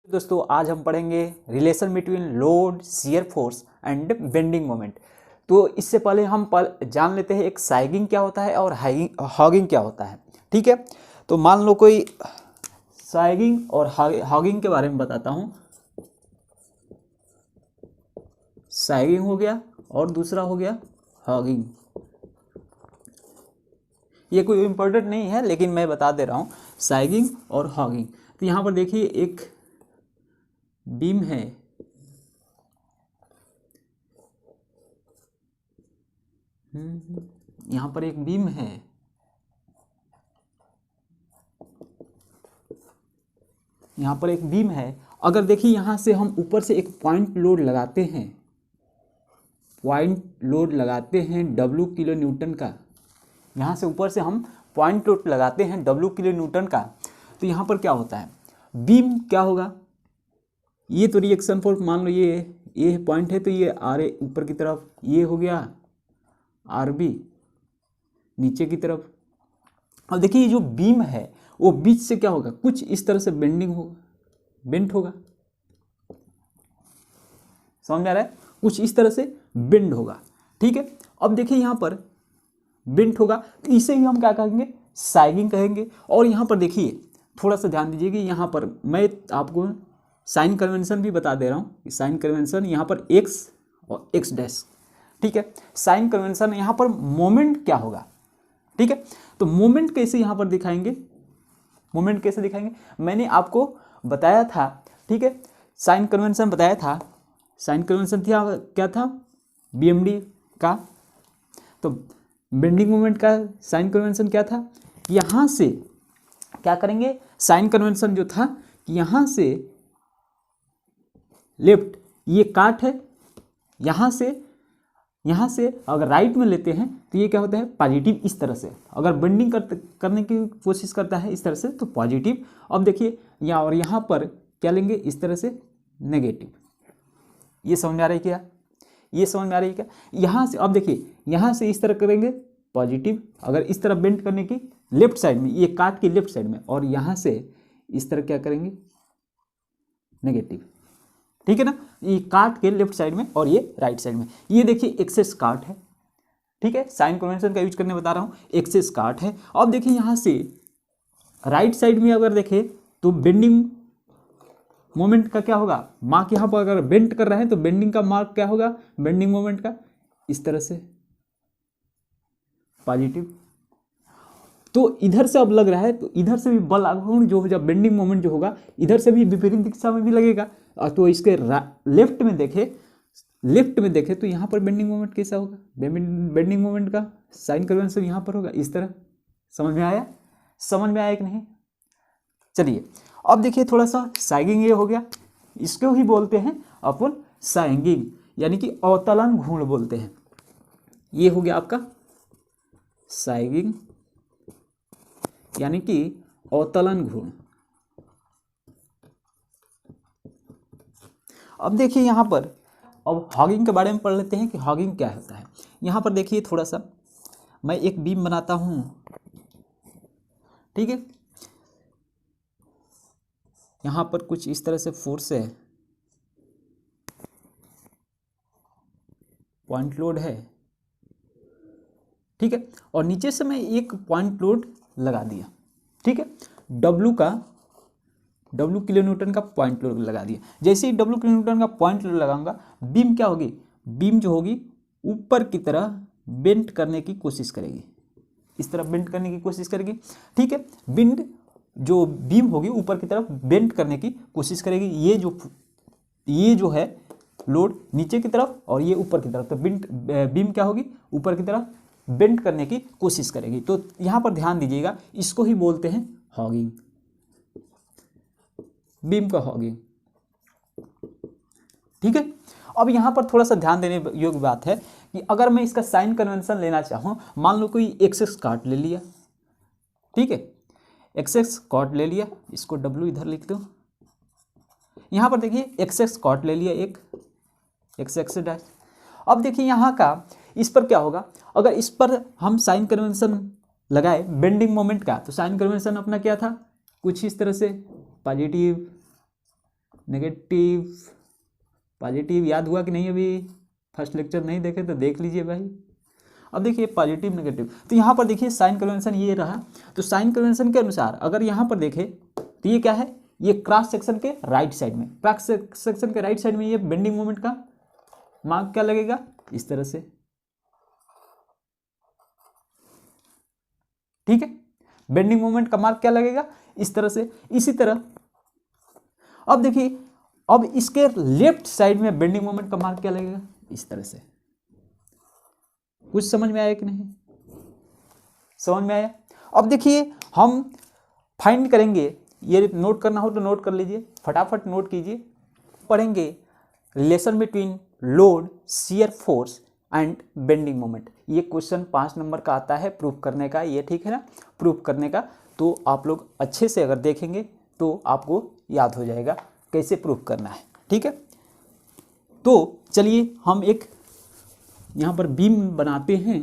दोस्तों आज हम पढ़ेंगे relation between load shear force and bending moment. तो इससे पहले हम जान लेते हैं एक सैगिंग क्या होता है और हॉगिंग क्या होता है। ठीक है, तो मान लो कोई सैगिंग और हॉगिंग के बारे में बताता हूँ। सैगिंग हो गया और दूसरा हो गया हॉगिंग। ये कोई इम्पोर्टेंट नहीं है लेकिन मैं बता दे रहा हूँ, सैगिंग और हॉगिंग। तो यहाँ पर देखिए एक बीम है, यहाँ पर एक बीम है, यहाँ पर एक बीम है। अगर देखिए यहाँ से हम ऊपर से एक पॉइंट लोड लगाते हैं, W किलो न्यूटन का। यहाँ से ऊपर से हम पॉइंट लोड लगाते हैं W किलो न्यूटन का। तो यहाँ पर क्या होता है, बीम क्या होगा, ये तो रिएक्शन फोर्स मान लो ये पॉइंट है, तो ये आर ए ऊपर की तरफ, ये हो गया आर बी नीचे की तरफ। अब देखिए ये जो बीम है वो बीच से क्या होगा, कुछ इस तरह से बेंडिंग होगा, बेंट होगा। समझ में आ रहा है, कुछ इस तरह से बेंड होगा। ठीक है, अब देखिए यहाँ पर बेंट होगा, तो इसे ही हम क्या कहेंगे, सैगिंग कहेंगे। और यहाँ पर देखिए थोड़ा सा ध्यान दीजिए कि यहाँ पर मैं आपको साइन कन्वेंशन भी बता दे रहा हूँ कि साइन कन्वेंशन यहाँ पर x और x डैश। ठीक है, साइन कन्वेंशन यहाँ पर मोमेंट क्या होगा। ठीक है, तो मोमेंट कैसे यहाँ पर दिखाएंगे, मोमेंट कैसे दिखाएंगे, मैंने आपको बताया था। ठीक है, साइन कन्वेंशन बताया था। साइन कन्वेंशन क्या था, BMD का। तो बेंडिंग मोमेंट का साइन कन्वेंशन क्या था, यहाँ से क्या करेंगे, साइन कन्वेंशन जो था कि यहाँ से लेफ्ट ये काट है, यहाँ से अगर राइट में लेते हैं तो ये क्या होता है, पॉजिटिव। इस तरह से अगर बेंडिंग करने की कोशिश करता है इस तरह से तो पॉजिटिव। अब देखिए यहाँ और यहाँ पर क्या लेंगे, इस तरह से नेगेटिव। ये समझ में आ रही है क्या, ये समझ में आ रही है क्या। यहाँ से अब देखिए यहाँ से इस तरह करेंगे पॉजिटिव, अगर इस तरह बेंड करने की लेफ्ट साइड में, ये काट के लेफ्ट साइड में, और यहाँ से इस तरह क्या करेंगे, नेगेटिव। ठीक है ना, ये काट के लेफ्ट साइड में और ये राइट साइड में। ये देखिए एक्सेस काट है। ठीक है, साइन कन्वेंशन का यूज करने बता रहा हूँ, एक्सेस काट है। अब देखिए यहाँ से राइट साइड में अगर देखें तो बेंडिंग मोमेंट का क्या होगा, मार्क यहाँ पर अगर बेंड कर रहे हैं तो बेंडिंग का मार्क क्या होगा, बेंडिंग मोमेंट का इस तरह से पॉजिटिव। तो इधर से अब लग रहा है तो इधर से भी बल लागू जो हो, जब बेंडिंग मोमेंट जो होगा इधर से भी विपरीत दिशा में भी लगेगा। तो इसके लेफ्ट में देखे तो यहाँ पर बेंडिंग मोमेंट कैसा होगा, बेंडिंग मोमेंट का साइन कन्वेंशन यहाँ पर होगा इस तरह। समझ में आया, समझ में आया कि नहीं। चलिए अब देखिए थोड़ा सा सैगिंग ये हो गया, इसको ही बोलते हैं अपन सैगिंग, यानी कि अवतलन घूर्ण बोलते हैं। ये हो गया आपका सैगिंग यानी कि अवतलन घूर्ण। अब देखिए यहाँ पर अब हॉगिंग के बारे में पढ़ लेते हैं कि हॉगिंग क्या होता है। यहाँ पर देखिए थोड़ा सा मैं एक बीम बनाता हूँ। ठीक है, यहाँ पर कुछ इस तरह से फोर्स है, पॉइंट लोड है। ठीक है, और नीचे से मैं एक पॉइंट लोड लगा दिया। ठीक है, W किलो न्यूटन का पॉइंट लोड लगा दिया। जैसे ही W किलो न्यूटन का पॉइंट लोड लगाऊंगा, बीम क्या होगी, बीम जो होगी ऊपर की तरह बेंड करने की कोशिश करेगी, इस तरह बेंड करने की कोशिश करेगी। ठीक है, बेंड जो बीम होगी ऊपर की तरफ बेंड करने की कोशिश करेगी। ये जो है लोड नीचे की तरफ और ये ऊपर की तरफ, तो बीम क्या होगी, ऊपर की तरफ बेंड करने की कोशिश करेगी। तो यहाँ पर ध्यान दीजिएगा, इसको ही बोलते हैं हॉगिंग, बीम का हॉगिंग। ठीक है, अब यहाँ पर थोड़ा सा ध्यान देने योग्य बात है कि अगर मैं इसका साइन कन्वेंशन लेना चाहूँ, मान लो कोई एक्सेस कॉट ले लिया। ठीक है, एक्सेस कॉट ले लिया, इसको W इधर लिख दो। यहाँ पर देखिए एक्सेस कॉट ले लिया, एक एक्स डैश। अब देखिए यहाँ का इस पर क्या होगा, अगर इस पर हम साइन कन्वेंशन लगाए बेंडिंग मोमेंट का, तो साइन कन्वेंशन अपना क्या था, कुछ इस तरह से पॉजिटिव नेगेटिव पॉजिटिव याद हुआ कि नहीं? अभी फर्स्ट लेक्चर नहीं देखे तो देख लीजिए भाई। अब देखिए पॉजिटिव नेगेटिव, तो यहाँ पर देखिए साइन कन्वेंशन ये रहा। तो साइन कन्वेंशन के अनुसार अगर यहाँ पर देखें तो ये क्या है, ये क्रॉस सेक्शन के राइट साइड में, क्रॉस सेक्शन के राइट साइड में ये बेंडिंग मोमेंट का मार्क क्या लगेगा, इस तरह से, ठीक है। बेंडिंग मोमेंट का मार्क क्या लगेगा, इस तरह से। इसी तरह अब देखिए, अब इसके लेफ्ट साइड में बेंडिंग मोमेंट का मार्क क्या लगेगा, इस तरह से। कुछ समझ में आया कि नहीं? समझ में आया? अब देखिए हम फाइंड करेंगे, ये नोट करना हो तो नोट कर लीजिए, फटाफट नोट कीजिए। पढ़ेंगे relation between load, shear force and bending moment. ये क्वेश्चन 5 नंबर का आता है प्रूफ करने का, ये ठीक है ना, प्रूफ करने का। तो आप लोग अच्छे से अगर देखेंगे तो आपको याद हो जाएगा कैसे प्रूफ करना है, ठीक है। तो चलिए हम एक यहाँ पर बीम बनाते हैं।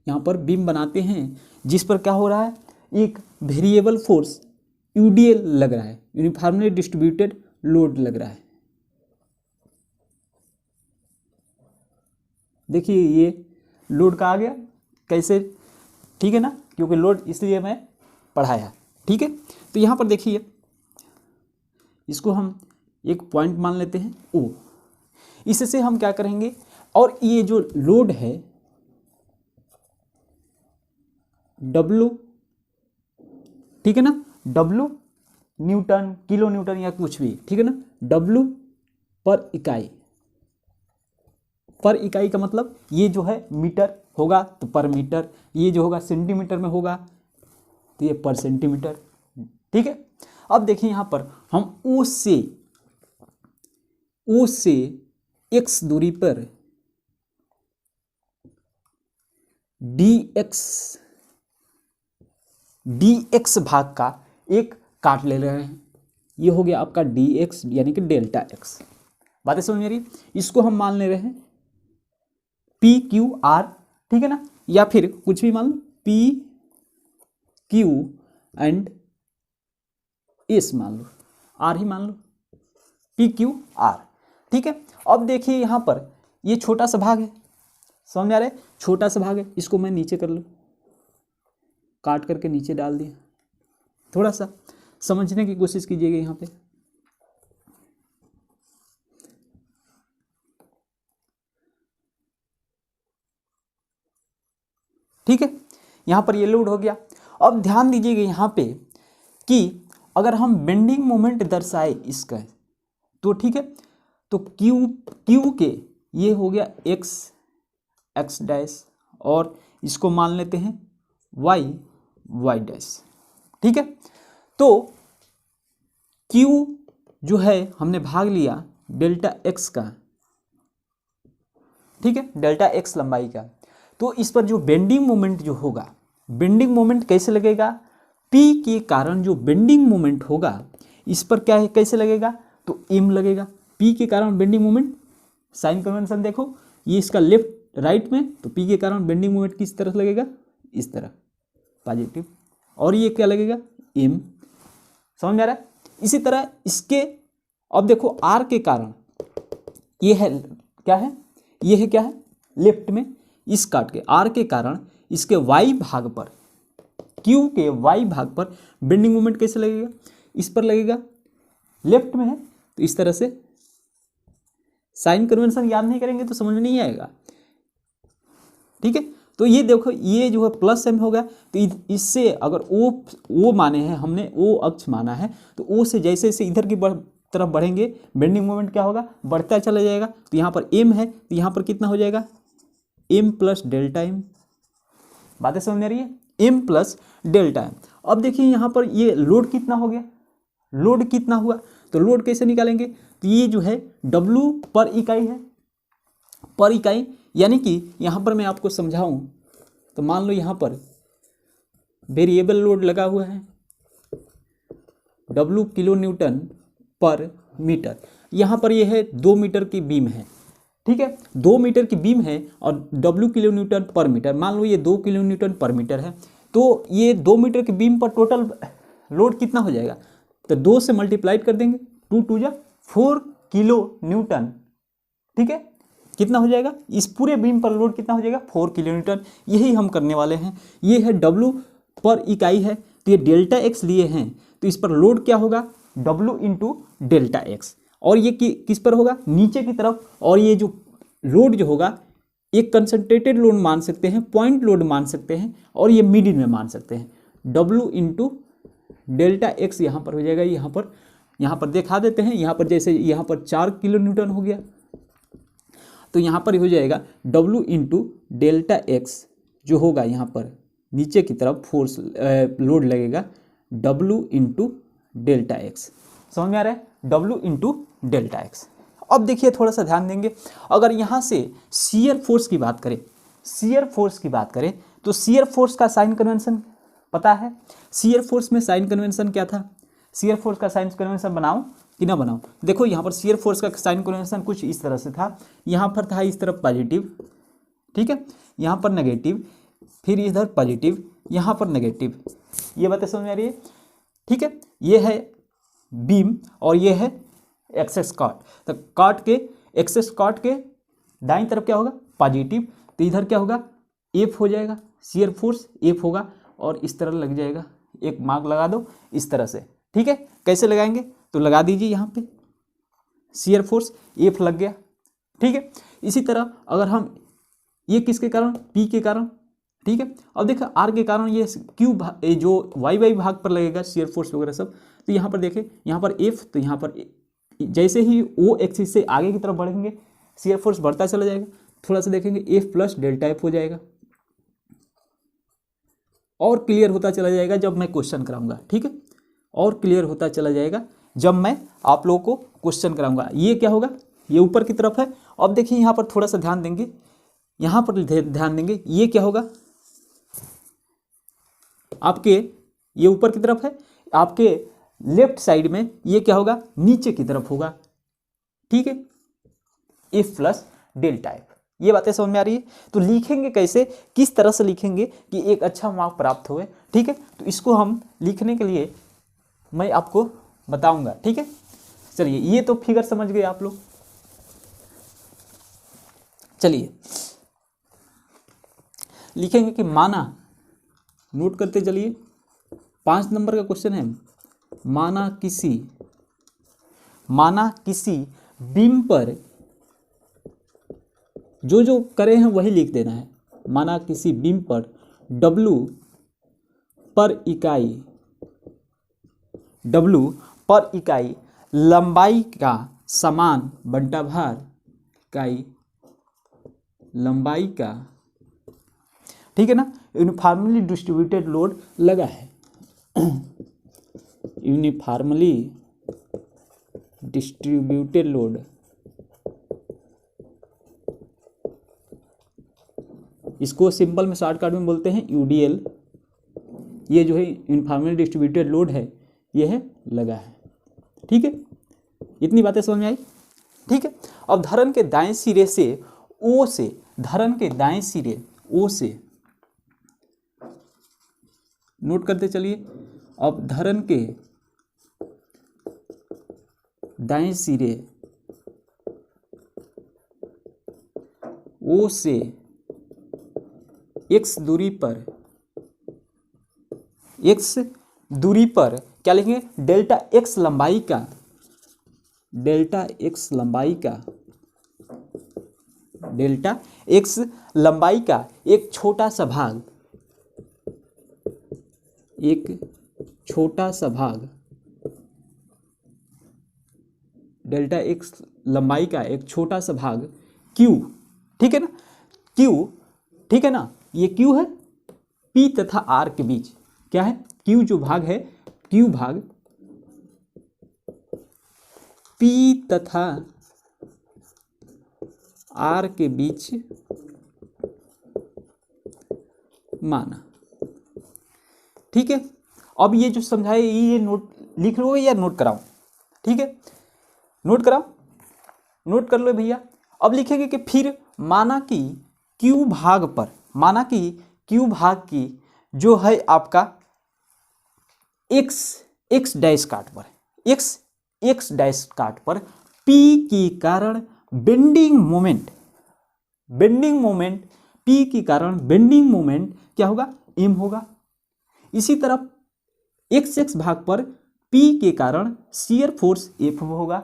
यहाँ पर बीम बनाते हैं जिस पर क्या हो रहा है, एक वेरिएबल फोर्स यूडीएल लग रहा है, यूनिफॉर्मली डिस्ट्रीब्यूटेड लोड लग रहा है। देखिए ये लोड का आ गया कैसे, ठीक है ना, क्योंकि लोड इसलिए मैं पढ़ाया, ठीक है। तो यहाँ पर देखिए, इसको हम एक पॉइंट मान लेते हैं ओ। इससे हम क्या करेंगे, और ये जो लोड है W, ठीक है ना, W न्यूटन, किलो न्यूटन या कुछ भी, ठीक है ना, W पर इकाई। पर इकाई का मतलब ये जो है मीटर होगा तो पर मीटर, ये जो होगा सेंटीमीटर में होगा तो ये पर सेंटीमीटर, ठीक है। अब देखिए यहाँ पर हम O से x दूरी पर dx भाग का एक काट ले रहे हैं। ये हो गया आपका dx यानी कि डेल्टा x। बातें समझ में आ रही? इसको हम मान ले रहे हैं PQR, ठीक है ना, या फिर कुछ भी मान लो PQ एंड S मान लो, R ही मान लो, PQR, ठीक है। अब देखिए यहाँ पर ये छोटा सा भाग है, समझ में आ रहा है, छोटा सा भाग है, इसको मैं नीचे कर लूँ, काट करके नीचे डाल दिया। थोड़ा सा समझने की कोशिश कीजिएगा यहाँ पे। ठीक है, यहाँ पर ये लोड हो गया। अब ध्यान दीजिएगा यहाँ पे कि अगर हम बेंडिंग मोमेंट दर्शाए इसका, तो ठीक है, तो क्यू के ये हो गया एक्स डैश, और इसको मान लेते हैं वाई डैश, ठीक है। तो क्यू जो है हमने भाग लिया डेल्टा एक्स का, ठीक है, डेल्टा एक्स लंबाई का। तो इस पर जो बेंडिंग मोमेंट जो होगा, बेंडिंग मोमेंट कैसे लगेगा, पी के कारण जो बेंडिंग मोमेंट होगा इस पर क्या है, कैसे लगेगा, तो एम लगेगा। पी के कारण बेंडिंग मोमेंट, साइन कन्वेंशन देखो, ये इसका लेफ्ट राइट में, तो पी के कारण बेंडिंग मोमेंट किस तरह लगेगा, इस तरह पॉजिटिव, और ये क्या लगेगा, एम। समझ में आ रहा है? इसी तरह इसके, अब देखो आर के कारण ये है क्या है, ये है क्या है, लेफ्ट में, इस काट के आर के कारण इसके वाई भाग पर, क्यू के वाई भाग पर बेंडिंग मोमेंट कैसे लगेगा, इस पर लगेगा, लेफ्ट में है तो इस तरह से। साइन कन्वेंशन याद नहीं करेंगे तो समझ में नहीं आएगा, ठीक है। तो ये देखो, ये जो है प्लस एम हो गया, तो इससे अगर ओ माने हैं हमने, ओ अक्ष माना है, तो ओ से जैसे जैसे इधर की तरफ बढ़ेंगे बेंडिंग मोमेंट क्या होगा, बढ़ता चला जाएगा। तो यहाँ पर एम है तो यहाँ पर कितना हो जाएगा, एम प्लस डेल्टा एम। बातें समझ में आ रही है, एम प्लस डेल्टा एम। अब देखिए यहाँ पर ये लोड कितना हो गया, लोड कितना हुआ, तो लोड कैसे निकालेंगे, तो ये जो है डब्लू पर इकाई है, पर इकाई, यानी कि यहाँ पर मैं आपको समझाऊं तो मान लो यहाँ पर वेरिएबल लोड लगा हुआ है, डब्लू किलो न्यूटन पर मीटर। यहाँ पर ये है 2 मीटर की बीम है, ठीक है, 2 मीटर की बीम है और डब्लू किलो न्यूटन पर मीटर। मान लो ये 2 किलो न्यूटन पर मीटर है, तो ये 2 मीटर के बीम पर टोटल लोड कितना हो जाएगा, तो 2 से मल्टीप्लाइड कर देंगे, 2 2 जा 4 किलो न्यूटन। ठीक है, कितना हो जाएगा, इस पूरे बीम पर लोड कितना हो जाएगा, 4 किलो न्यूटन। यही हम करने वाले हैं। ये है W पर इकाई है, तो ये डेल्टा एक्स लिए हैं, तो इस पर लोड क्या होगा, W इंटू डेल्टा एक्स। और ये किस पर होगा, नीचे की तरफ। और ये जो लोड जो होगा, एक कंसंट्रेटेड लोड मान सकते हैं, पॉइंट लोड मान सकते हैं, और ये मिडिल में मान सकते हैं। W इंटू डेल्टा एक्स यहाँ पर हो जाएगा, यहाँ पर दिखा देते हैं। यहाँ पर जैसे यहाँ पर 4 किलो न्यूटन हो गया, तो यहाँ पर हो जाएगा W इंटू डेल्टा एक्स जो होगा, यहाँ पर नीचे की तरफ फोर्स लोड लगेगा W इंटू डेल्टा एक्स। समझ में आ रहा है, W इंटू डेल्टा एक्स। अब देखिए थोड़ा सा ध्यान देंगे, अगर यहाँ से शियर फोर्स की बात करें, तो शियर फोर्स का साइन कन्वेंशन पता है। शियर फोर्स में साइन कन्वेंशन क्या था, शियर फोर्स का साइन कन्वेंशन बनाऊं कि ना बनाऊं। देखो यहाँ पर शियर फोर्स का साइन कन्वेंशन कुछ इस तरह से था। यहाँ पर था इस तरफ पॉजिटिव, ठीक है, यहाँ पर नेगेटिव, फिर इधर पॉजिटिव, यहाँ पर नेगेटिव। ये बातें समझ में आ रही है, ठीक है। ये है बीम और ये है एक्सेस कॉट। तो कॉट के, एक्सेस कॉट के दाईं तरफ क्या होगा, पॉजिटिव, तो इधर क्या होगा, एफ हो जाएगा, शियर फोर्स एफ होगा, और इस तरह लग जाएगा। एक मार्क लगा दो इस तरह से, ठीक है। कैसे लगाएंगे, तो लगा दीजिए यहाँ पे शियर फोर्स एफ लग गया, ठीक है। इसी तरह अगर हम ये किसके कारण, पी के कारण, ठीक है। अब देखो आर के कारण ये क्यू जो वाई वाई भाग पर लगेगा शियर फोर्स वगैरह सब। तो यहाँ पर देखें, यहाँ पर एफ, तो यहाँ पर जैसे ही ओ एक्सिस से आगे की तरफ बढ़ेंगे शियर फोर्स बढ़ता चला जाएगा। थोड़ा सा देखेंगे एफ प्लस डेल्टा एफ हो जाएगा, और क्लियर होता चला जाएगा जब मैं क्वेश्चन कराऊंगा, ठीक है। और क्लियर होता चला जाएगा जब मैं आप लोगों को क्वेश्चन कराऊंगा। ये क्या होगा, ये ऊपर की तरफ है। अब देखिए यहाँ पर थोड़ा सा ध्यान देंगे, यहाँ पर ध्यान देंगे, ये क्या होगा आपके, ये ऊपर की तरफ है, आपके लेफ्ट साइड में ये क्या होगा, नीचे की तरफ होगा, ठीक है, एफ प्लस डेल्टा एफ। ये बातें समझ में आ रही है। तो लिखेंगे कैसे, किस तरह से लिखेंगे कि एक अच्छा मार्क प्राप्त हुए, ठीक है। तो इसको हम लिखने के लिए मैं आपको बताऊंगा, ठीक है। चलिए, ये तो फिगर समझ गए आप लोग। चलिए लिखेंगे कि माना, नोट करते चलिए, 5 नंबर का क्वेश्चन है। माना किसी बीम पर, जो जो करे हैं वही लिख देना है। माना किसी बीम पर W पर इकाई लंबाई का समान बंटा भार, इकाई लंबाई का, ठीक है ना, यूनिफॉर्मली डिस्ट्रीब्यूटेड लोड लगा है। यूनिफॉर्मली डिस्ट्रीब्यूटेड लोड, इसको सिंपल में शॉर्टकट में बोलते हैं UDL। ये जो है यूनिफॉर्मली डिस्ट्रीब्यूटेड लोड है, ये है लगा है, ठीक है। इतनी बातें समझ में आई, ठीक है। अब धरन के दाएं सिरे से O से, धरन के दाएं सिरे O से, नोट करते चलिए। अब धरन के दाएं सिरे O से x दूरी पर क्या लिखेंगे, डेल्टा x लंबाई का एक छोटा सा भाग, डेल्टा x लंबाई का एक छोटा सा भाग Q, ठीक है ना, Q, ठीक है ना। ये Q है P तथा R के बीच, क्या है, Q जो भाग है, Q भाग P तथा R के बीच माना, ठीक है। अब ये जो समझाए ये नोट लिख लो या नोट कराऊं, ठीक है, नोट कराऊं, नोट कर लो भैया। अब लिखेंगे कि फिर माना कि Q भाग की जो है आपका एक्स डैश काट पर, एक्स डैश काट पर पी के कारण बेंडिंग मोमेंट पी के कारण बेंडिंग मोमेंट क्या होगा, एम होगा। इसी तरह एक्स भाग पर पी के कारण शियर फोर्स एफ होगा।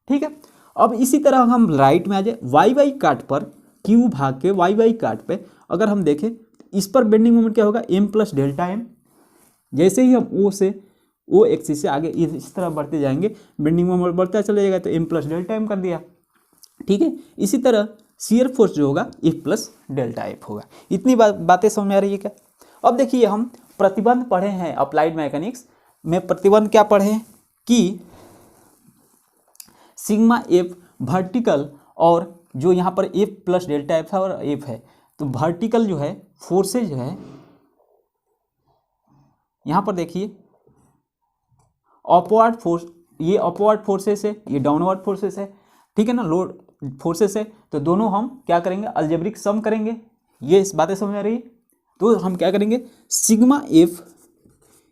ठीक है, अब इसी तरह हम राइट में आ जाए, वाई काट पर क्यू भाग के वाई काट पे अगर हम देखें इस पर बेंडिंग मोमेंट क्या होगा, एम प्लस डेल्टा एम। जैसे ही हम ओ एक्सिस से आगे इस तरह बढ़ते जाएंगे बेंडिंग मोमेंट बढ़ता चला जाएगा, तो एम प्लस डेल्टा एम कर दिया। ठीक है, इसी तरह शियर फोर्स जो होगा एफ प्लस डेल्टा एफ होगा। इतनी बातें समझ में आ रही है क्या? अब देखिए हम प्रतिबंध पढ़े हैं अप्लाइड मैकेनिक्स में, प्रतिबंध क्या पढ़े हैं कि सिग्मा एफ वर्टिकल, और जो यहाँ पर एफ प्लस डेल्टा एफ है और एफ है, तो वर्टिकल जो है फोर्सेज जो है यहाँ पर देखिए अपवर्ड फोर्स, ये अपवर्ड फोर्सेस है, ये डाउनवर्ड फोर्सेस है। ठीक है ना, लोड फोर्सेस है, तो दोनों हम क्या करेंगे, अलजेब्रिक सम करेंगे। ये इस बातें समझ आ रही है? तो हम क्या करेंगे, sigma F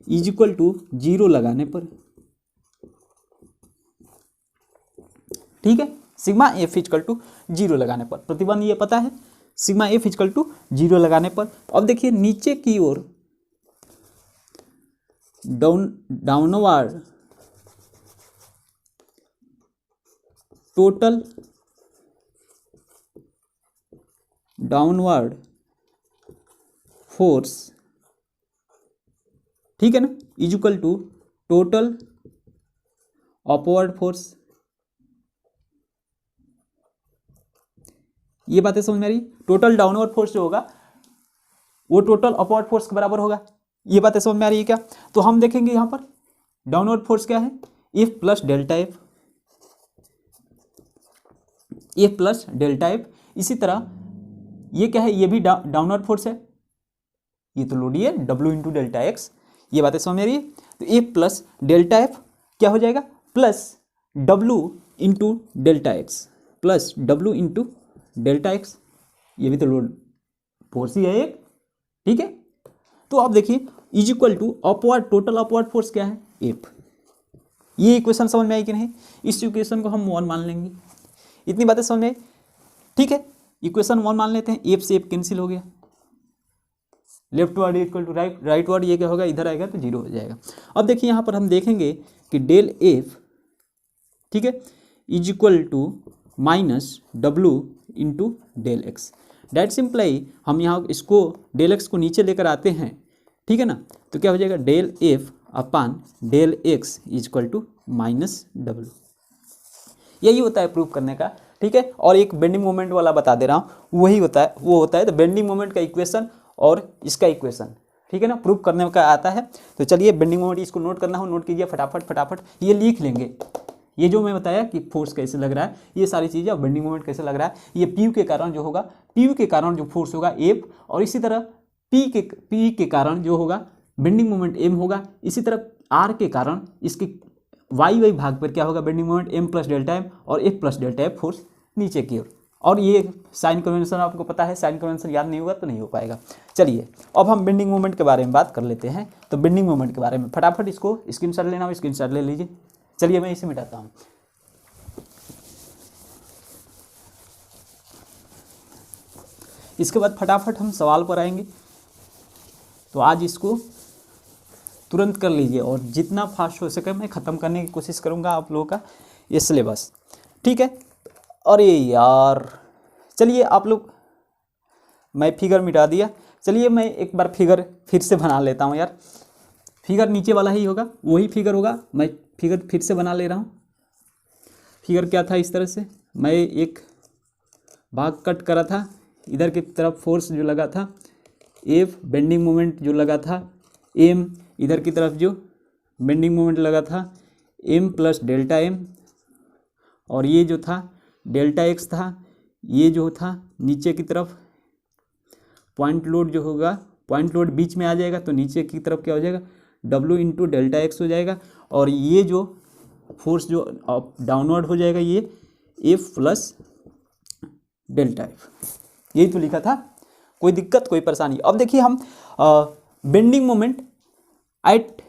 is equal to 0 लगाने पर, ठीक है, सिग्मा एफ इक्वल टू 0 लगाने पर, प्रतिबंध ये पता है, सिग्मा एफ इक्वल टू 0 लगाने पर। अब देखिए नीचे की ओर डाउनवर्ड टोटल डाउनवर्ड फोर्स, ठीक है ना, is equal to total upward force. ये बातें समझ में आ रही? टोटल डाउनवर्ड फोर्स जो होगा वो टोटल अपवर्ड फोर्स के बराबर होगा। ये बातें समझ में आ रही है क्या? तो हम देखेंगे यहाँ पर डाउनवर्ड फोर्स क्या है, F plus delta F, F plus delta F. इसी तरह ये क्या है, ये भी डाउनवर्ड फोर्स है, ये तो लोड है डब्ल्यू इंटू डेल्टा एक्स। ये बातें समझ में आ रही है? तो एफ प्लस डेल्टा एफ क्या हो जाएगा, plus W into delta x, plus W into delta X, ये भी तो लोड फोर्स ही है एक। ठीक है, तो आप देखिए is equal to upward, total upward force क्या है, एफ। ये इक्वेशन समझ में आई कि नहीं? इस इक्वेशन को हम 1 मान लेंगे। इतनी बातें समझ में आई? ठीक है, इक्वेशन 1 मान लेते हैं, एफ से एफ कैंसिल हो गया, leftward equal to rightward, ये क्या होगा, इधर आएगा तो 0 हो जाएगा। अब देखिए यहाँ पर हम देखेंगे कि डेल एफ, ठीक है, is equal to minus W into del X. That simply हम यहाँ इसको डेल एक्स को नीचे लेकर आते हैं, ठीक है ना, तो क्या हो जाएगा, del F upon del X is equal to minus W. यही होता है प्रूफ करने का। ठीक है, और एक बेंडिंग मोमेंट वाला बता दे रहा हूँ, वही होता है, वो होता है तो बेंडिंग मोमेंट का इक्वेशन और इसका इक्वेशन, ठीक है ना, प्रूफ करने का आता है। तो चलिए बेंडिंग मोमेंट इसको नोट करना हो, नोट कीजिए फटाफट, ये लिख लेंगे। ये जो मैं बताया कि फोर्स कैसे लग रहा है, ये सारी चीज़ें, और बेंडिंग मोमेंट कैसे लग रहा है, ये पी के कारण जो होगा, पी के कारण जो फोर्स होगा एफ, और इसी तरह पी के कारण जो होगा बेंडिंग मोमेंट एम होगा। इसी तरह आर के कारण इसके वाई भाग पर क्या होगा, bending moment M plus delta M, और F plus delta F force नीचे की ओर। और ये साइन कन्वेंशन आपको पता है, साइन कन्वेंशन याद नहीं होगा तो नहीं हो पाएगा। चलिए अब हम बेंडिंग मोमेंट के बारे में बात कर लेते हैं। तो बेंडिंग मोमेंट के बारे में फटाफट इसको स्क्रीनशॉट लेना हो, स्क्रीनशॉट ले लीजिए। चलिए मैं इसे मिटाता हूँ। इसके बाद फटाफट हम सवाल पर आएंगे। तो आज इसको तुरंत कर लीजिए, और जितना फास्ट हो सके मैं ख़त्म करने की कोशिश करूँगा आप लोगों का ये सिलेबस, ठीक है। अरे यार चलिए आप लोग, मैं फिगर मिटा दिया। चलिए मैं एक बार फिगर फिर से बना लेता हूँ यार। फिगर नीचे वाला ही होगा, वही फिगर होगा, मैं फिगर फिर से बना ले रहा हूँ। फिगर क्या था, इस तरह से मैं एक भाग कट करा था, इधर की तरफ फोर्स जो लगा था एफ, बेंडिंग मोमेंट जो लगा था एम, इधर की तरफ जो बेंडिंग मोमेंट लगा था एम प्लस डेल्टा एम, और ये जो था डेल्टा एक्स था, ये जो था नीचे की तरफ पॉइंट लोड जो होगा, पॉइंट लोड बीच में आ जाएगा, तो नीचे की तरफ क्या हो जाएगा, डब्ल्यू इंटू डेल्टा एक्स हो जाएगा, और ये जो फोर्स जो डाउनवर्ड हो जाएगा ये एफ प्लस डेल्टा एफ। यही तो लिखा था, कोई दिक्कत कोई परेशानी। अब देखिए हम बेंडिंग मोमेंट एट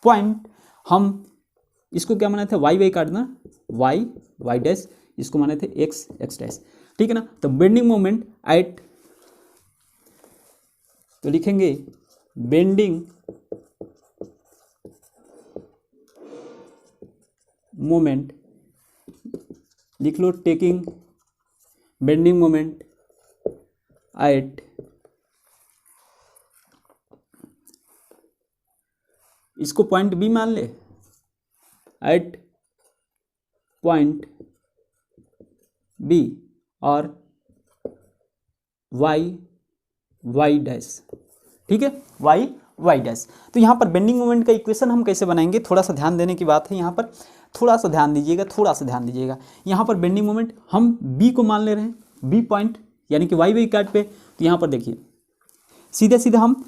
पॉइंट, हम इसको क्या माने थे, वाई वाई काटना, वाई वाई डैश, इसको माने थे एक्स एक्स डैश, ठीक है ना। तो बेंडिंग मोमेंट एट, तो लिखेंगे बेंडिंग मोमेंट, लिख लो टेकिंग बेंडिंग मोमेंट एट, इसको पॉइंट बी मान ले, एट पॉइंट बी, और वाई वाई डैश, ठीक है, वाई वाई डैश। तो यहाँ पर बेंडिंग मोमेंट का इक्वेशन हम कैसे बनाएंगे, थोड़ा सा ध्यान देने की बात है यहाँ पर, थोड़ा सा ध्यान दीजिएगा, थोड़ा सा ध्यान दीजिएगा। यहाँ पर बेंडिंग मोमेंट हम बी को मान ले रहे हैं, बी पॉइंट यानी कि वाई वाई काट पे। तो यहाँ पर देखिए सीधे सीधे हम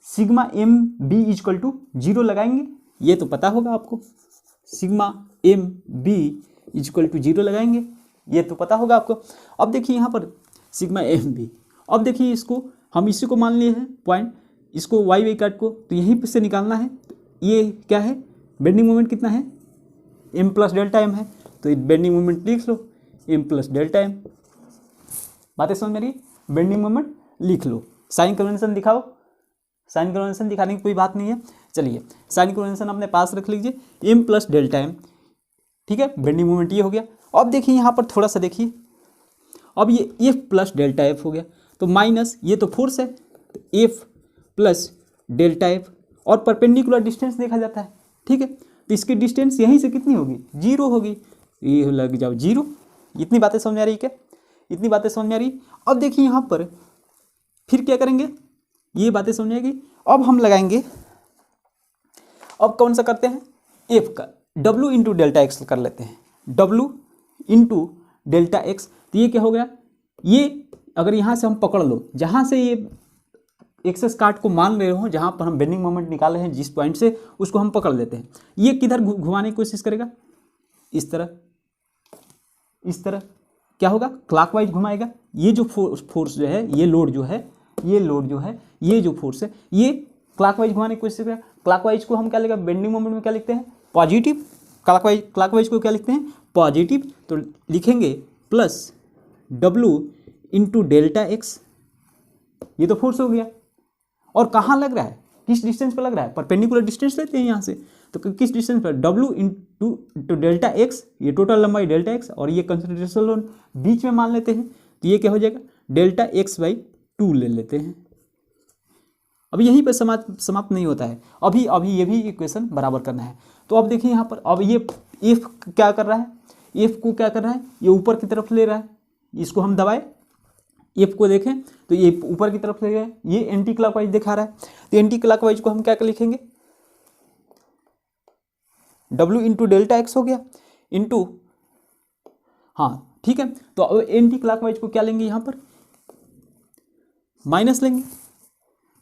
sigma M B is equal to 0 लगाएंगे, ये तो पता होगा आपको, sigma M B is equal to 0 लगाएंगे, ये तो पता होगा आपको। अब देखिए यहाँ पर सिग्मा एम बी, अब देखिए इसको हम इसी को मान लिए हैं पॉइंट, इसको वाई वाई काट को, तो यहीं पे से निकालना है। तो ये क्या है, बेंडिंग मोमेंट कितना है, एम प्लस डेल्टा एम है, तो बेंडिंग मोमेंट लिख लो एम प्लस डेल्टा एम। बातें समझ में आ रही, बेंडिंग मोमेंट लिख लो, साइन कन्वेंशन दिखाओ, साइन कन्वेंशन दिखाने की कोई बात नहीं है। चलिए साइन कन्वेंशन अपने पास रख लीजिए, एम प्लस डेल्टा एम, ठीक है, बेंडिंग मोमेंट ये हो गया। अब देखिए यहाँ पर थोड़ा सा देखिए, अब ये एफ प्लस डेल्टा एफ हो गया, तो माइनस ये तो फोर्स है, तो एफ प्लस डेल्टा एफ, और परपेंडिकुलर डिस्टेंस देखा जाता है, ठीक है, तो इसकी डिस्टेंस यहीं से कितनी होगी, 0 होगी, ये लग जाओ 0। इतनी बातें समझ में आ रही क्या, इतनी बातें समझ में आ रही। अब देखिए यहाँ पर फिर क्या करेंगे, ये बातें समझ आएगी। अब हम लगाएंगे, अब कौन सा करते हैं, एफ का डब्ल्यू इंटू डेल्टा एक्स कर लेते हैं, डब्ल्यू इंटू डेल्टा एक्स। तो ये क्या हो गया, ये अगर यहाँ से हम पकड़ लो, जहाँ से ये एक्सेस काट को मान रहे हो, जहाँ पर हम बेंडिंग मोमेंट निकाले हैं जिस पॉइंट से, उसको हम पकड़ लेते हैं। ये किधर घुमाने की कोशिश करेगा, इस तरह, इस तरह क्या होगा, क्लॉकवाइज घुमाएगा। ये जो फोर्स जो है, ये लोड जो है, ये लोड जो है, ये जो फोर्स है, ये क्लॉकवाइज घुमाने की कोशिश करेगा। क्लॉकवाइज को हम क्या लिखेंगे, बेंडिंग मोमेंट में क्या लिखते हैं, पॉजिटिव, क्लॉकवाइज को क्या लिखते हैं, पॉजिटिव। तो लिखेंगे plus W into delta X, ये तो फोर्स हो गया, और कहाँ लग रहा है, किस डिस्टेंस पर लग रहा है, परपेंडिकुलर डिस्टेंस लेते हैं यहाँ से, तो किस डिस्टेंस पर, डब्ल्यू इंटू डेल्टा एक्स, ये टोटल लंबाई डेल्टा एक्स, और ये कंसंट्रेशन लोड बीच में मान लेते हैं, तो ये क्या हो जाएगा, डेल्टा एक्स बाई 2 ले लेते हैं। अब यहीं पर समाप्त नहीं होता है, अभी अभी ये भी इक्वेशन बराबर करना है। तो अब देखिए यहाँ पर, अब ये एफ क्या कर रहा है, एफ को क्या कर रहा है, ये ऊपर की तरफ ले रहा है, इसको हम दबाए, एफ को देखें तो ये ऊपर की तरफ ले गए, ये एंटी क्लॉकवाइज दिखा रहा है, तो एंटी क्लॉकवाइज को हम क्या कर लिखेंगे, W इंटू डेल्टा एक्स हो गया, इंटू, हाँ ठीक है। तो अब एंटी क्लॉकवाइज को क्या लेंगे, यहाँ पर माइनस लेंगे,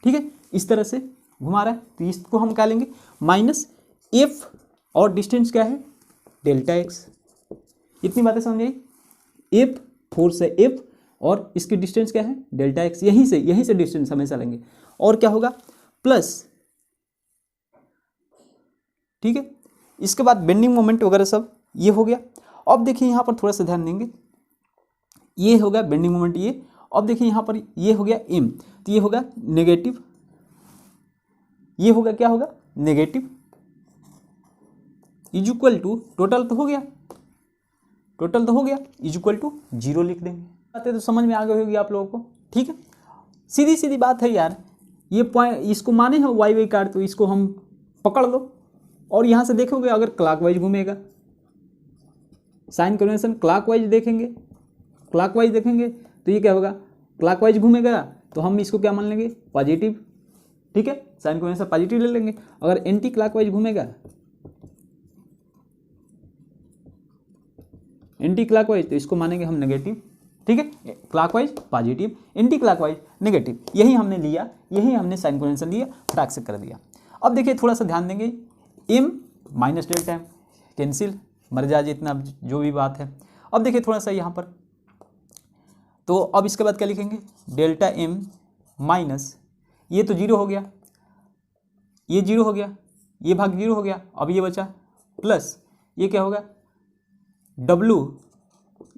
ठीक है, इस तरह से घुमा रहा है, तो इसको हम क्या लेंगे, माइनस एफ, और डिस्टेंस क्या है, डेल्टा एक्स। इतनी बातें समझ आई, एफ फोर्स है एफ, और इसकी डिस्टेंस क्या है, डेल्टा एक्स, यहीं से डिस्टेंस हमेशा लेंगे, और क्या होगा, प्लस, ठीक है। इसके बाद बेंडिंग मोमेंट वगैरह सब ये हो गया। अब देखिए यहाँ पर थोड़ा सा ध्यान देंगे, ये हो गया बेंडिंग मोमेंट ये। अब देखिए यहाँ पर ये हो गया एम, तो ये होगा नेगेटिव, ये होगा क्या होगा, negative, is equal to, total तो हो गया, टोटल तो हो गया, इज इक्वल टू 0 लिख देंगे। बातें तो समझ में आ गई होगी आप लोगों को, ठीक है, सीधी सीधी बात है यार। ये पॉइंट इसको माने हैं वाई वाई काट, तो इसको हम पकड़ लो, और यहाँ से देखोगे अगर क्लॉकवाइज घूमेगा, साइन कन्वेंशन क्लॉकवाइज देखेंगे, क्लॉकवाइज देखेंगे तो ये क्या होगा, क्लॉकवाइज घूमेगा, तो हम इसको क्या मान लेंगे, पॉजिटिव, ठीक है, साइन कन्वेंशन पॉजिटिव ले लेंगे। अगर एंटी क्लॉकवाइज घूमेगा, एंटी क्लॉकवाइज, तो इसको मानेंगे हम नेगेटिव, ठीक है, clockwise positive, anti clockwise negative, यही हमने लिया, यही हमने साइन कन्वेंशन लिया, फटाक से कर दिया। अब देखिए थोड़ा सा ध्यान देंगे, M minus delta M cancel, मर जाए इतना जो भी बात है। अब देखिए थोड़ा सा यहाँ पर, तो अब इसके बाद क्या लिखेंगे, डेल्टा एम माइनस, ये तो 0 हो गया, ये जीरो हो गया, ये भाग जीरो हो गया, अब ये बचा प्लस ये क्या होगा W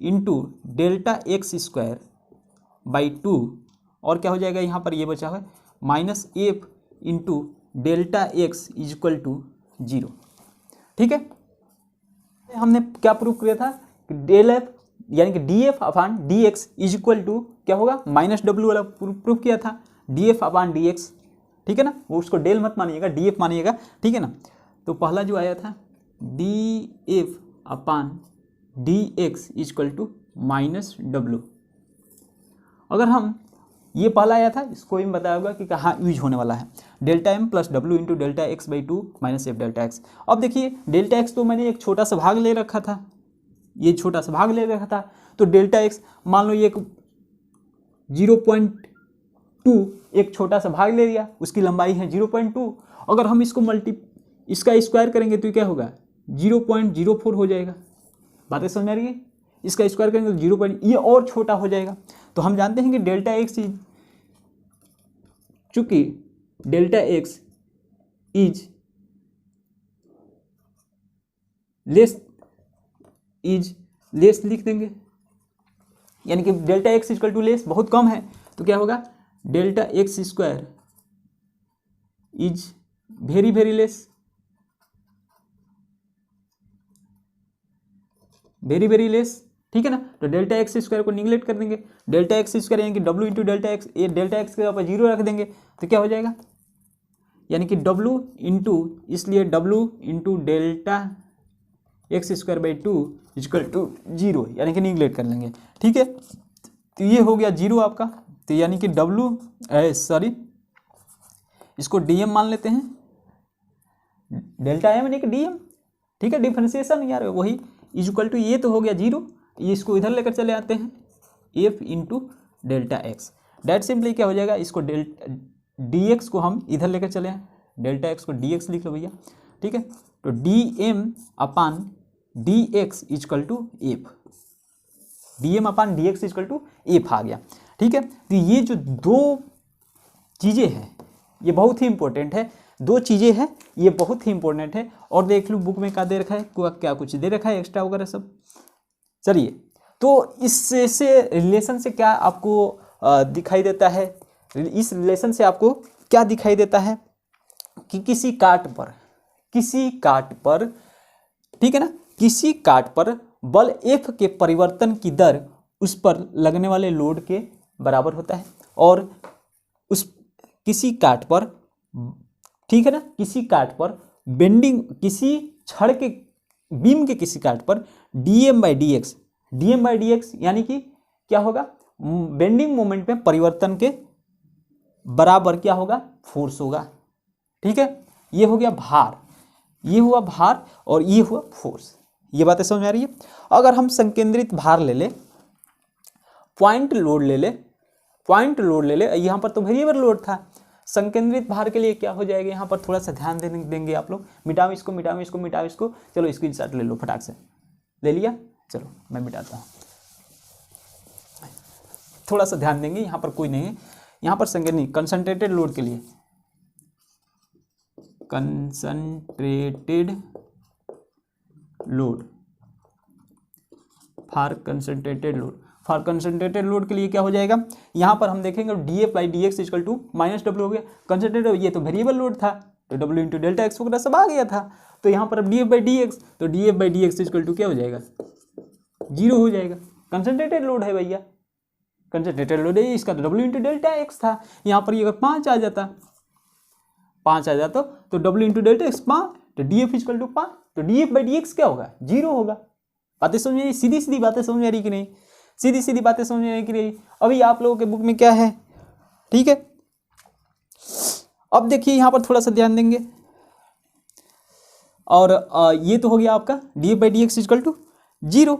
into delta X square by 2, और क्या हो जाएगा यहाँ पर ये बचा हुआ minus F into delta X is equal to 0। ठीक है, हमने क्या प्रूव किया था कि डेल एफ यानी कि D F upon D X is equal to क्या होगा माइनस डब्ल्यू वाला प्रूव किया था, D F upon D X. ठीक है ना, वो उसको डेल मत मानिएगा, डी एफ मानिएगा। ठीक है ना, तो पहला जो आया था D F upon D X is equal to minus W. अगर हम ये पहला आया था, इसको भी बताया होगा कि कहाँ यूज होने वाला है, delta M plus W into delta X by 2 minus F delta X. अब देखिए डेल्टा एक्स तो मैंने एक छोटा सा भाग ले रखा था, ये छोटा सा भाग ले रखा था, तो डेल्टा एक्स मान लो ये 0.2 एक छोटा सा भाग ले लिया, उसकी लंबाई है 0.2। अगर हम इसको इसका स्क्वायर करेंगे तो क्या होगा 0.04 हो जाएगा। बातें समझ आ रही है, इसका स्क्वायर करेंगे तो 0. ये और छोटा हो जाएगा। तो हम जानते हैं कि डेल्टा एक्स इज, चूंकि डेल्टा एक्स इज लेस लिख देंगे, यानी कि delta X equal to less बहुत कम है, तो क्या होगा delta X square is very very less, very very less. ठीक है ना, तो डेल्टा एक्स स्क्वायर को निगलेक्ट कर देंगे, डेल्टा एक्स स्क्वायर यानी कि डब्ल्यू इंटू डेल्टा एक्स, ये डेल्टा एक्स के ऊपर 0 रख देंगे तो क्या हो जाएगा, यानी कि डब्ल्यू इंटू, इसलिए W into delta X square by 2 equal to 0, यानी कि निगलेक्ट कर लेंगे। ठीक है, तो ये हो गया 0 आपका, तो यानी कि इसको डीएम मान लेते हैं, डेल्टा एम यानी कि डीएम। ठीक है, डिफरेंशिएशन यार वही इज इक्वल टू, ये तो हो गया 0, ये इसको इधर लेकर चले आते हैं F into delta X, that simply क्या हो जाएगा, इसको डी एक्स को हम इधर लेकर चले आए, डेल्टा एक्स को डी एक्स लिख लो भैया। ठीक है, तो D M upon D X equal to F, D M upon D X equal to F आ गया। ठीक है, तो ये जो दो चीज़ें हैं ये बहुत ही इंपॉर्टेंट है, दो चीज़ें हैं ये बहुत ही इंपॉर्टेंट है। और देख लो बुक में क्या दे रखा है, क्या कुछ दे रखा है एक्स्ट्रा वगैरह सब। चलिए, तो इससे रिलेशन से क्या आपको दिखाई देता है, इस रिलेशन से आपको क्या दिखाई देता है कि किसी काट पर ठीक है ना, किसी काट पर बल F के परिवर्तन की दर उस पर लगने वाले लोड के बराबर होता है। और उस किसी काट पर, ठीक है ना, किसी काट पर बेंडिंग, किसी छड़ के बीम के किसी काट पर dm बाई डी एक्स यानी कि क्या होगा, बेंडिंग मोमेंट में परिवर्तन के बराबर क्या होगा, फोर्स होगा। ठीक है, ये हो गया भार, ये हुआ भार और ये हुआ फोर्स। ये बातें समझ में आ रही है। अगर हम संकेंद्रित भार ले ले, पॉइंट लोड ले ले, यहाँ पर तो वेरिएबल लोड था, संकेंद्रित भार के लिए क्या हो जाएगा, यहाँ पर थोड़ा सा ध्यान देंगे आप लोग। मिटाओ इसको, चलो स्क्रीनशॉट ले लो, फटाक से ले लिया, चलो मैं मिटाता हूँ। थोड़ा सा ध्यान देंगे, यहाँ पर कोई नहीं है, यहाँ पर संकेंद्रित कंसंट्रेटेड लोड के लिए, concentrated load, for concentrated load के लिए क्या हो जाएगा, यहाँ पर हम देखेंगे D F by D X equal to minus W हो गया। कंसंट्रेटेड, ये तो वेरिएबल लोड था तो डब्ल्यू इंटू डेल्टा एक्स वगैरह सब आ गया था, तो यहाँ पर अब D F by D X, तो D F by D X equal to क्या हो जाएगा, 0 हो जाएगा। कंसंट्रेटेड लोड है भैया, कंसंट्रेटेड लोड है, इसका तो डब्ल्यू इंटू डेल्टा एक्स था, यहाँ पर ये अगर 5 आ जाता तो डब्ल्यू इंटू डेल्टा एक्स 5, तो डी एफ इक्वल टू 5, तो D F by D x क्या होगा, 0 होगा। बातें समझ में, सीधी बातें समझ में आ रही कि नहीं, सीधी बातें समझ में आ रही कि नहीं। अभी आप लोगों के बुक में क्या है, ठीक है। अब देखिए यहाँ पर थोड़ा सा ध्यान देंगे, और ये तो हो गया आपका D F by D X equal to 0।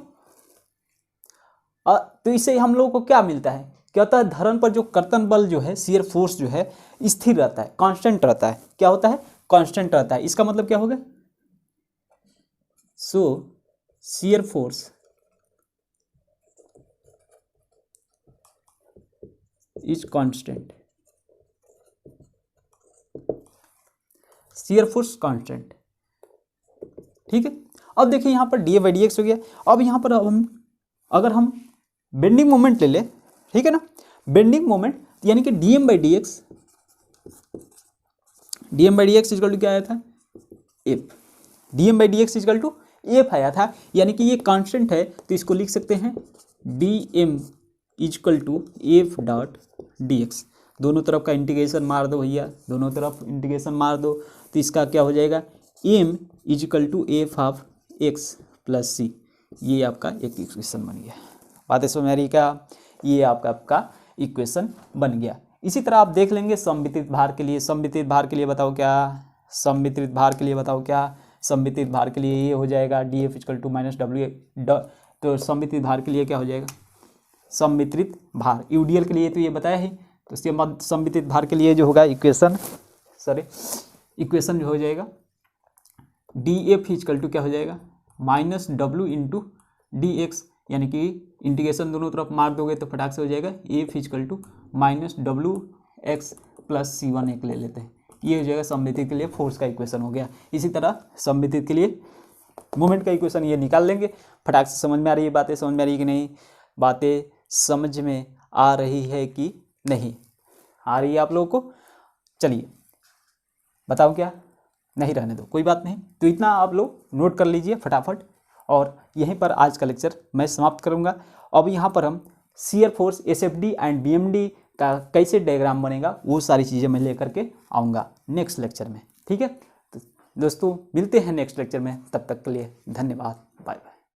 तो इससे हम लोगों को क्या मिलता है, क्या होता है, धरन पर जो कर्तन बल जो है, शियर फोर्स जो है स्थिर रहता है, कांस्टेंट रहता है। क्या होता है, कांस्टेंट रहता है। इसका मतलब क्या होगा, so shear force is constant. Shear force constant. ठीक है, अब देखिए यहाँ पर dF/dx हो गया। अब यहाँ पर अगर हम बेंडिंग मोमेंट ले ले, ठीक है ना, बेंडिंग मोमेंट यानी कि dm/dx इक्वल टू क्या आया था, F. dm/dx equal to F आया था, यानी कि ये कांस्टेंट है, तो इसको लिख सकते हैं dm equal to F dot dx। दोनों तरफ का इंटीग्रेशन मार दो भैया, दोनों तरफ इंटीग्रेशन मार दो, तो इसका क्या हो जाएगा, m equal to F of X plus C. ये आपका एक इक्वेशन बन गया। बात समझ में आ रही क्या, ये आपका इक्वेशन बन गया। इसी तरह आप देख लेंगे समवितरित भार के लिए। समवितरित भार के लिए बताओ क्या, समवितरित भार के लिए बताओ क्या, समवितरित भार के लिए ये हो जाएगा dF equal to minus W. तो समवितरित भार के लिए क्या हो जाएगा, समवितरित भार यूडीएल के लिए तो ये बताया है, तो इसके बाद समवितरित भार के लिए जो होगा इक्वेशन जो हो जाएगा dF इक्वल टू क्या हो जाएगा, minus W into D x, यानी कि इंटीग्रेशन दोनों तरफ मार दोगे तो फटाक से हो जाएगा F equal to minus W X plus C1 एक ले लेते हैं। ये हो जाएगा समवितरित के लिए फोर्स का इक्वेशन हो गया। इसी तरह समवितरित के लिए मोमेंट का इक्वेशन ये निकाल लेंगे। फटाक से समझ में आ रही है बातें, समझ में आ रही है कि नहीं, बातें समझ में आ रही है कि नहीं आ रही है आप लोगों को। चलिए बताओ क्या, नहीं रहने दो, कोई बात नहीं। तो इतना आप लोग नोट कर लीजिए फटाफट, और यहीं पर आज का लेक्चर मैं समाप्त करूंगा। अब यहाँ पर हम shear force SFD and BMD का कैसे डायग्राम बनेगा वो सारी चीज़ें मैं लेकर के आऊँगा नेक्स्ट लेक्चर में। ठीक है, तो दोस्तों मिलते हैं नेक्स्ट लेक्चर में, तब तक के लिए धन्यवाद।